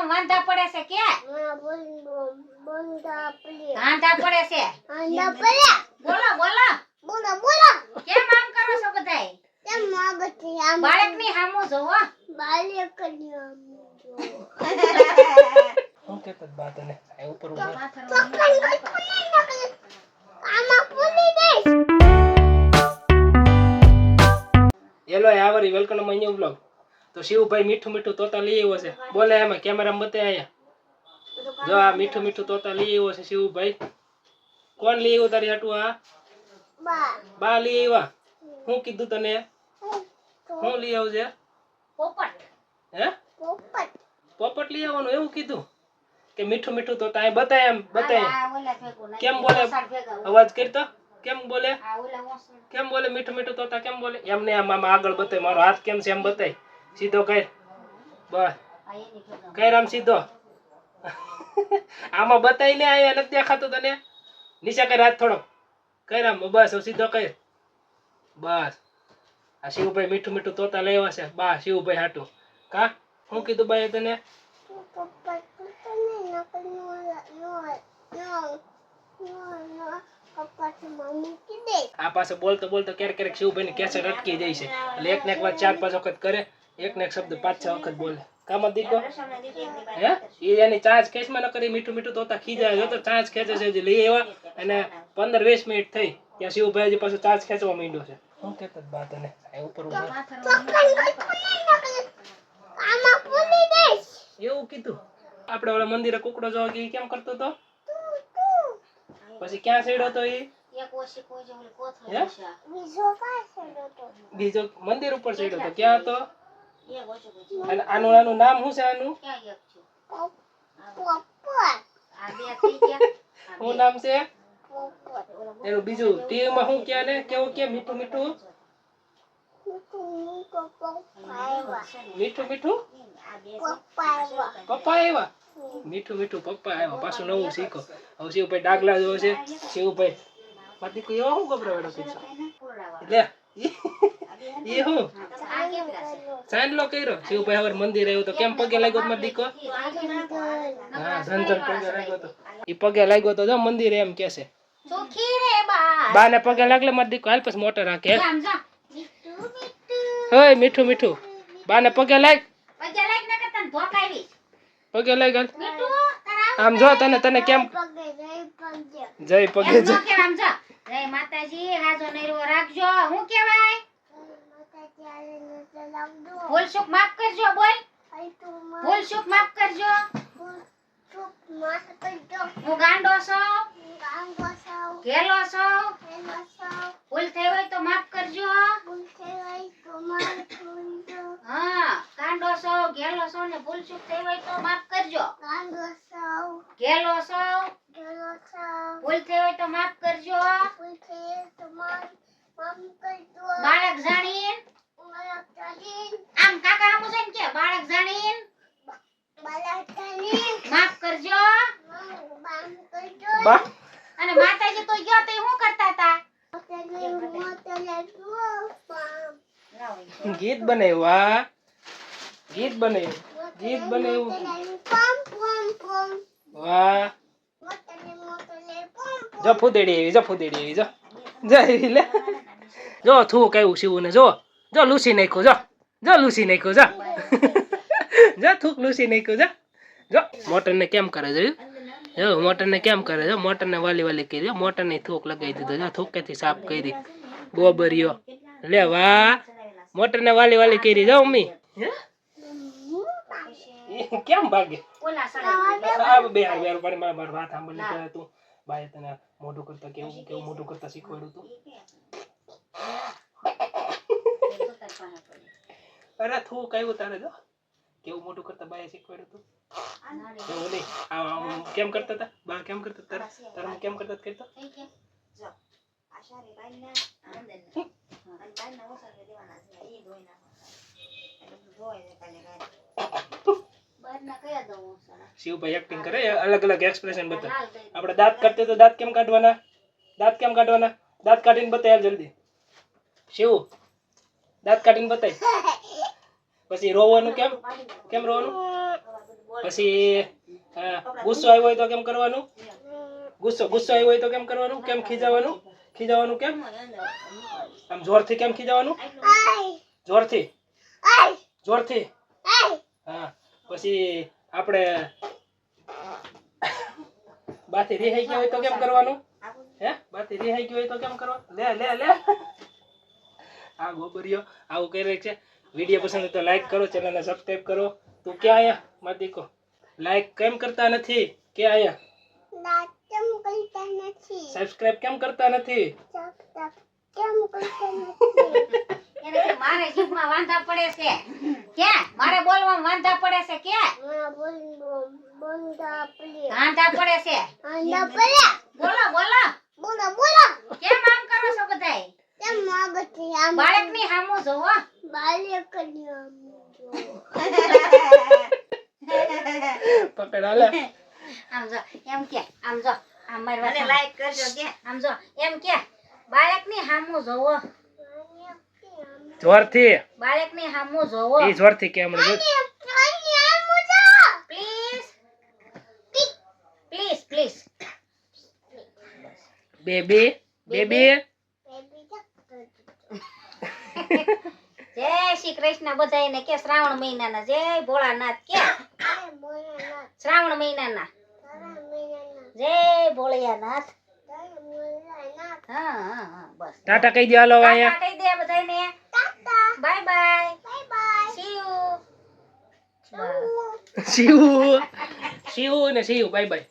બોમ વાંધા પડે છે કે વાંધા પડે છે બોલો બોલો કેમ આમ કરો છો બધાય બાળકની સામું જોવો હું કેતો બાત ને આ ઉપર હેલો આવરી વેલકમ માય ન્યુ બ્લોગ. તો શિવભાઈ મીઠું મીઠું તોતા લઈ આવ્યો છે. બોલે એમાં કેમેરામાં બતાય અહીંયા. જો આ મીઠું મીઠું તોતા લઈ આવ્યો છે શિવભાઈ. કોણ લઈ આવ્યો તારી હાટુ આ? બા લઈ આવ્યા. હું કીધું તને? હું લઈ આવજે? પોપટ હે? પોપટ લઈ આવવાનું એવું કીધું કે મીઠું મીઠું તોતા અહીં બતાય એમ બતાય. કેમ બોલે? અવાજ કરતો કેમ બોલે? કેમ બોલે મીઠું મીઠું તોતા કેમ બોલે? એમને આમ આમ આગળ બતાય. મારો હાથ કેમ છે એમ બતાય. સીધો કર બસ કર આમ સીધો. આમાં બતાય ને આયા નથી દેખાતું તને? નીચે કર હાથ થોડો કર આમ બસ સીધો કર બસ. આ શિવભાઈ મીઠું મીઠું તોતા લઈ આવ્યા છે બા શિવભાઈ હાટું. કા હું કીધું બાઈ તને? આ પાસે બોલતો બોલતો ક્યારેક ક્યારેક શિવભાઈ ની કેસેટ અટકી જાય છે એટલે એક ને એક વાત 4-5 વખત કરે, એક ને એક શબ્દ 5-6 વખત બોલે. કામ દીકો હે ઈ એની ચાંચ ખેંચમાં ન કરી મીઠું મીઠું તોતા ખીજાય જો તો ચાંચ ખેંચે છે જે લઈ આવ્યા અને 15-20 મિનિટ થઈ ત્યાં શિવભાઈ હજી પાછું ચાંચ ખેંચવા માંડ્યો છે. હું કેતો બાત ને આ ઉપર એવું કીધું. આપણે ઓલા મંદિરે કુકડો જોવા ગઈ કેમ કરતો તો? પછી ક્યાં છેડ્યો તો ઈ? બીજો મંદિર ઉપર ચડ્યો તો ક્યાં હતો? અને આનું નામ શું છે આનું? શું નામ છે એનું? બીજું ટીવી માં શું ક્યાં ને કેવું કે મીઠું મીઠું મીઠું મીઠું પપ્પા આવ્યા. મીઠું મીઠું પપ્પા આવ્યા. પાછું નવું શીખો. હવે શિવભાઈ ડાગલા જોવે છે. શિવભાઈ મારી કોઈ એવા શું ગભરાવેલો પીછો લે ઈ હું ચાંદલો કર્યો. શિવભાઈ હવે મંદિર આવ્યો તો કેમ પગે લાગ્યો મારો દીકો? હા ધન પગે લાગ્યો તો. ઈ પગે લાગ્યો તો જો મંદિરે એમ કે છે બા ને પગે લાગલે મારો દીકો હાલ પછી મોટર રાખે. ઓય મીઠું મીઠું બા ને પગે લાગ પગે લાગ આમ જો તને કેમ જય પગે જય જય માતાજી હાજો નૈરો રાખજો. હું કહેવાય બોલ સુખ માફ કરજો. બોલ બોલ સુખ માફ કરજો. હું ગાંડો છું ઘેલો છું ભૂલ થઈ હોય તો માફ કરજો. હા ગાંડો છો ઘેલો છો ને ભૂલ સુખ થઈ હોય તો માફ કરજો. ઘેલો છો ભૂલ થઈ હોય તો માફ કરજો. બાળક જાણીન આમ કાકા આમ છે કે બાળક જાણીન માફ કરજો. અને માતાજી તો ગયો તો શું કરતા હતા? ગીત બનાવ્યું. ગીત બનાવ્યું વાહ. જો ફૂદેડી આવી જો જઈ લે જો થૂક આવ્યું શિવું ને જો લૂસી નાખ્યું જો લૂસી નાખ્યું જો થૂક લૂસી નાખ્યું જો મોટર ને કેમ કરે જોયું? જો મોટર ને કેમ કરે? જો મોટર ને વાલી કરી મોટર ને થૂક લગાવી દીધો. જો થૂકેથી સાફ કરી ગોબરિયો લે વાહ. મોટર ને વાલી કરી જો મમ્મી કેમ ભાગે? બે મારા વાત સાંભળી કરે તું બાય તને મોઢું કરતા કેવું મોઢું કરતા શીખવાડ્યું તું? અરે થૂક આવ્યું તારે જો કેવું મોઢું કરતા બાય શીખવાડ્યું તું? એવું નહીં કેમ કરતા હતા બા? કેમ કરતા તારા કેમ કરતા કરતો? શિવભાઈ એક્ટિંગ કરે અલગ અલગ એક્સપ્રેશન બતાવે. આપણે દાંત કાઢતે તો દાંત કેમ કાઢવાના? દાંત કાઢીને બતાય જલ્દી. શિવ દાંત કાઢીને બતાય. પછી રોવાનું કેમ રોવાનું? પછી ગુસ્સો આવ્યો હોય તો કેમ કરવાનું? ગુસ્સો આવ્યો હોય તો કેમ કરવાનું? કેમ ખીજાવાનું કેમ? આમ જોરથી કેમ ખીજાવાનું? જોરથી હા. પછી આપણે બાથી રિહાઈ ગયા હોય તો કેમ કરવાનું? હે બાથી રિહાઈ ગયો હોય તો કેમ કરવાનું? લે આ ગોબરિયો આવું કરી છે. વિડીયો પસંદ હોય તો લાઈક કરો, ચેનલને સબસ્ક્રાઇબ કરો. તું ક્યાં આયા માર દીકો? લાઈક કેમ કરતા નથી? ક્યાં આયા? સબસ્ક્રાઇબ કેમ કરતા નથી? એને કે મારે જીભમાં વાંધા પડે છે. ક્યાં? મારે બોલવામાં વાંધા પડે છે કે? વાંધા પડે છે. બોલો. કેમ આમ કરો છો બધાય? બાળકની સામું જોવો. પકડ હાલે. આમ જો એમ કે આમ જો આમ મારી વાત લાઈક કરજો કે આમ જો એમ કે બાળકની સામું જોવો. જોરથી બાળકની સામું જોવો. ઈ જોરથી કે હમણાં પ્લીઝ બેબી જય શ્રી કૃષ્ણ બધાયને કે શ્રાવણ મહિનાના જય ભોળાનાથ કે શ્રાવણ મહિનાના જય ભોળિયાનાથ. હા બસ ટાટા કહી દે હાલો અહીંયા. ટાટા કહી દે બધાયને. Bye bye. See you. Shiv bye by.